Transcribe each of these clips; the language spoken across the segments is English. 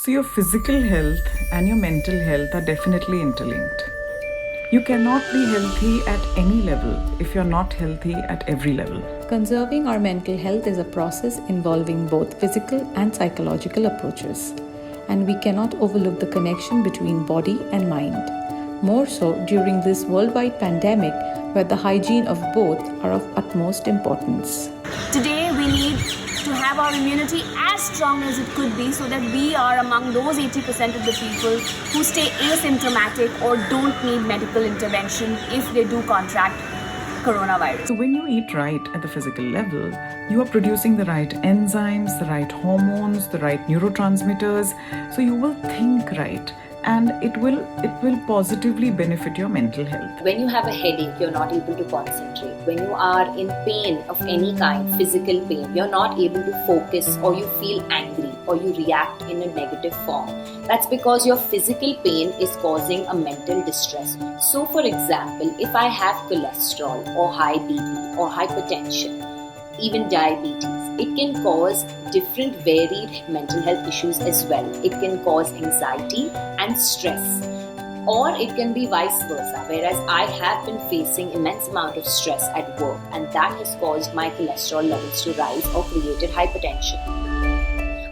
So, your physical health and your mental health are definitely interlinked. You cannot be healthy at any level if you're not healthy at every level. Conserving our mental health is a process involving both physical and psychological approaches, and we cannot overlook the connection between body and mind. More so during this worldwide pandemic, where the hygiene of both are of utmost importance. Today, we need to have our immunity as strong as it could be so that we are among those 80% of the people who stay asymptomatic or don't need medical intervention if they do contract coronavirus. So, when you eat right at the physical level, you are producing the right enzymes, the right hormones, the right neurotransmitters. So, you will think right, and it will positively benefit your mental health. When you have a headache, you're not able to concentrate. When you are in pain of any kind, physical pain, you're not able to focus, or you feel angry, or you react in a negative form. That's because your physical pain is causing a mental distress. So for example, if I have cholesterol or high BP or hypertension, even diabetes, it can cause different varied mental health issues as well. It can cause anxiety and stress, or it can be vice versa, whereas I have been facing immense amount of stress at work, and that has caused my cholesterol levels to rise or created hypertension.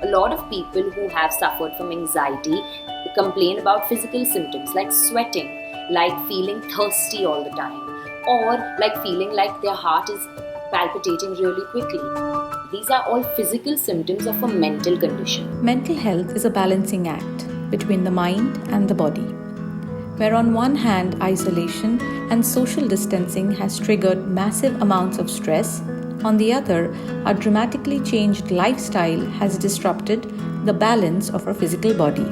A lot of people who have suffered from anxiety complain about physical symptoms like sweating, like feeling thirsty all the time, or like feeling like their heart is palpitating really quickly. These are all physical symptoms of a mental condition. Mental health is a balancing act between the mind and the body, where on one hand, isolation and social distancing has triggered massive amounts of stress. On the other, our dramatically changed lifestyle has disrupted the balance of our physical body,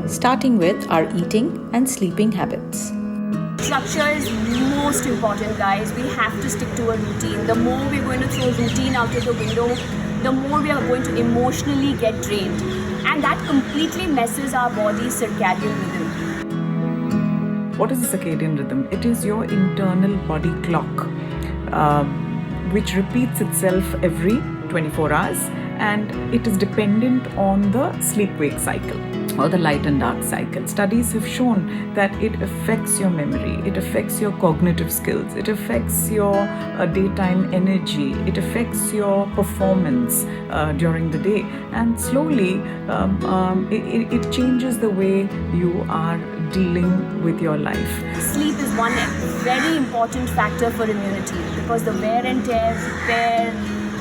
starting with our eating and sleeping habits. Structure is most important, guys. We have to stick to a routine. The more we're going to throw routine out of the window, the more we are going to emotionally get drained. And that completely messes our body's circadian rhythm. What is the circadian rhythm? It is your internal body clock, which repeats itself every 24 hours, and it is dependent on the sleep-wake cycle or the light and dark cycle. Studies have shown that it affects your memory, it affects your cognitive skills, it affects your daytime energy, it affects your performance during the day, and slowly it changes the way you are dealing with your life. Sleep is one very important factor for immunity, because the wear and tear, repair,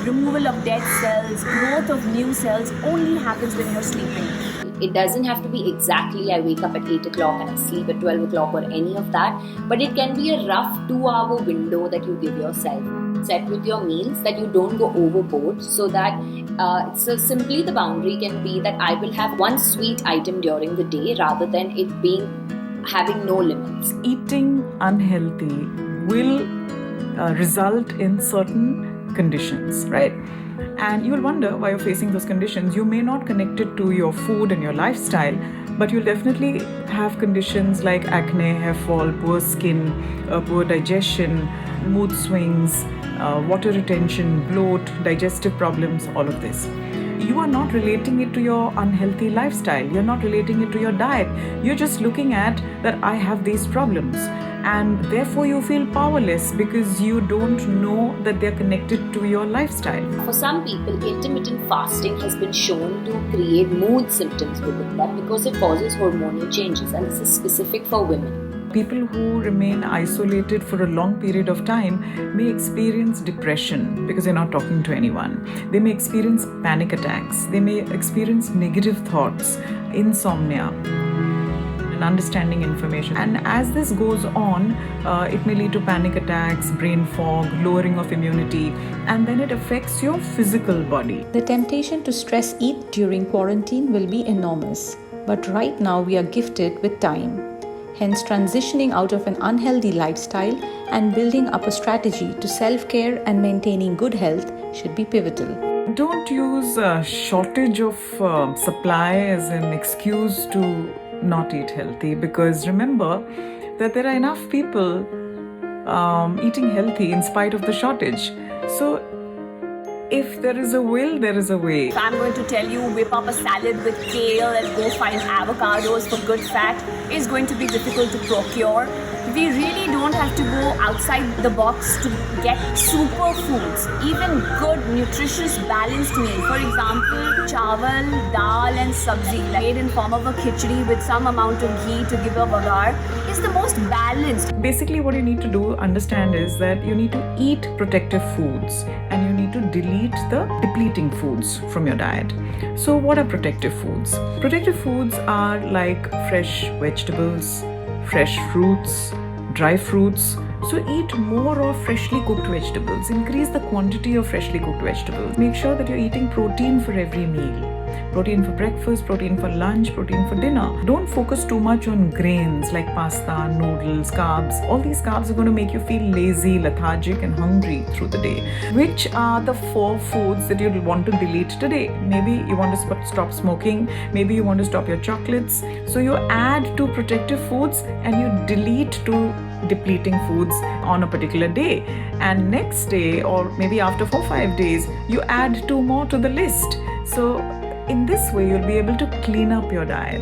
removal of dead cells, growth of new cells only happens when you're sleeping. It doesn't have to be exactly I wake up at 8 o'clock and I sleep at 12 o'clock or any of that, but it can be a rough 2-hour window that you give yourself. Set with your meals that you don't go overboard, so that so simply the boundary can be that I will have one sweet item during the day rather than it having no limits. Eating unhealthy will result in certain conditions, right? And you'll wonder why you're facing those conditions. You may not connect it to your food and your lifestyle, but you'll definitely have conditions like acne, hair fall, poor skin, poor digestion, mood swings, water retention, bloat, digestive problems, all of this. You are not relating it to your unhealthy lifestyle. You're not relating it to your diet. You're just looking at that I have these problems. And therefore you feel powerless because you don't know that they're connected to your lifestyle. For some people, intermittent fasting has been shown to create mood symptoms within them because it causes hormonal changes, and this is specific for women. People who remain isolated for a long period of time may experience depression because they're not talking to anyone. They may experience panic attacks. They may experience negative thoughts, insomnia, and understanding information. And as this goes on, it may lead to panic attacks, brain fog, lowering of immunity, and then it affects your physical body. The temptation to stress eat during quarantine will be enormous, but right now we are gifted with time. Hence, transitioning out of an unhealthy lifestyle and building up a strategy to self-care and maintaining good health should be pivotal. Don't use a shortage of supply as an excuse to not eat healthy, because remember that there are enough people eating healthy in spite of the shortage. So if there is a will, there is a way. If I'm going to tell you whip up a salad with kale and go find avocados for good fat, is going to be difficult to procure. We really don't have to go outside the box to get superfoods, even good, nutritious, balanced meal. For example, chawal, dal and sabzi made in form of a khichdi with some amount of ghee to give a vagar is the most balanced. Basically, what you need to do, understand, is that you need to eat protective foods and you need to delete the depleting foods from your diet. So what are protective foods? Protective foods are like fresh vegetables, fresh fruits, dry fruits. So eat more of freshly cooked vegetables. Increase the quantity of freshly cooked vegetables. Make sure that you're eating protein for every meal. Protein for breakfast, protein for lunch, protein for dinner. Don't focus too much on grains like pasta, noodles, carbs. All these carbs are going to make you feel lazy, lethargic and hungry through the day. Which are the 4 foods that you want to delete today? Maybe you want to stop smoking. Maybe you want to stop your chocolates. So you add 2 protective foods and you delete 2 depleting foods on a particular day. And next day, or maybe after 4-5 days, you add 2 more to the list. So in this way, you'll be able to clean up your diet.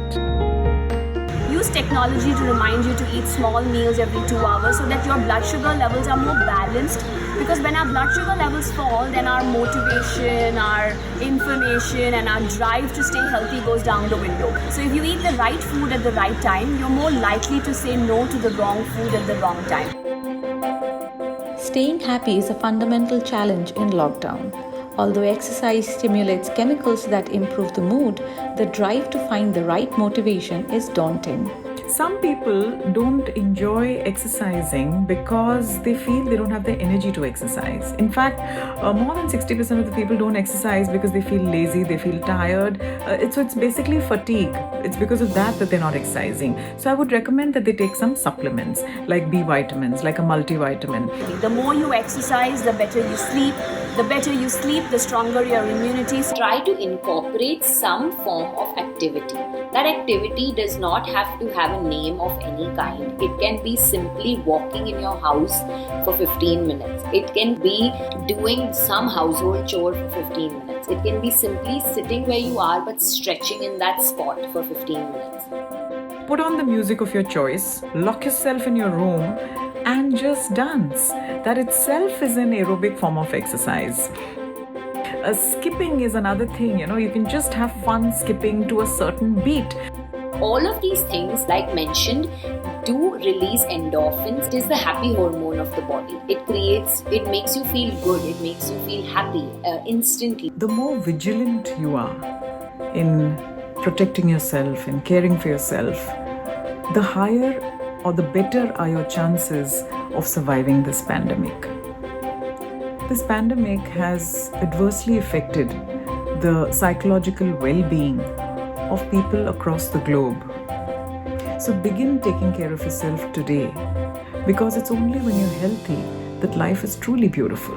Use technology to remind you to eat small meals every 2 hours so that your blood sugar levels are more balanced. Because when our blood sugar levels fall, then our motivation, our inflammation and our drive to stay healthy goes down the window. So if you eat the right food at the right time, you're more likely to say no to the wrong food at the wrong time. Staying happy is a fundamental challenge in lockdown. Although exercise stimulates chemicals that improve the mood, the drive to find the right motivation is daunting. Some people don't enjoy exercising because they feel they don't have the energy to exercise. In fact, more than 60% of the people don't exercise because they feel lazy, they feel tired. So it's basically fatigue. It's because of that they're not exercising. So I would recommend that they take some supplements like B vitamins, like a multivitamin. The more you exercise, the better you sleep. The better you sleep, the stronger your immunity. Try to incorporate some form of activity. That activity does not have to have a name of any kind. It can be simply walking in your house for 15 minutes. It can be doing some household chore for 15 minutes. It can be simply sitting where you are but stretching in that spot for 15 minutes. Put on the music of your choice, lock yourself in your room and just dance. That itself is an aerobic form of exercise. Skipping is another thing, you can just have fun skipping to a certain beat. All of these things, like mentioned, do release endorphins. It is the happy hormone of the body. It makes you feel good, it makes you feel happy instantly. The more vigilant you are in protecting yourself, in caring for yourself, the higher or the better are your chances of surviving this pandemic. This pandemic has adversely affected the psychological well-being of people across the globe. So begin taking care of yourself today, because it's only when you're healthy that life is truly beautiful.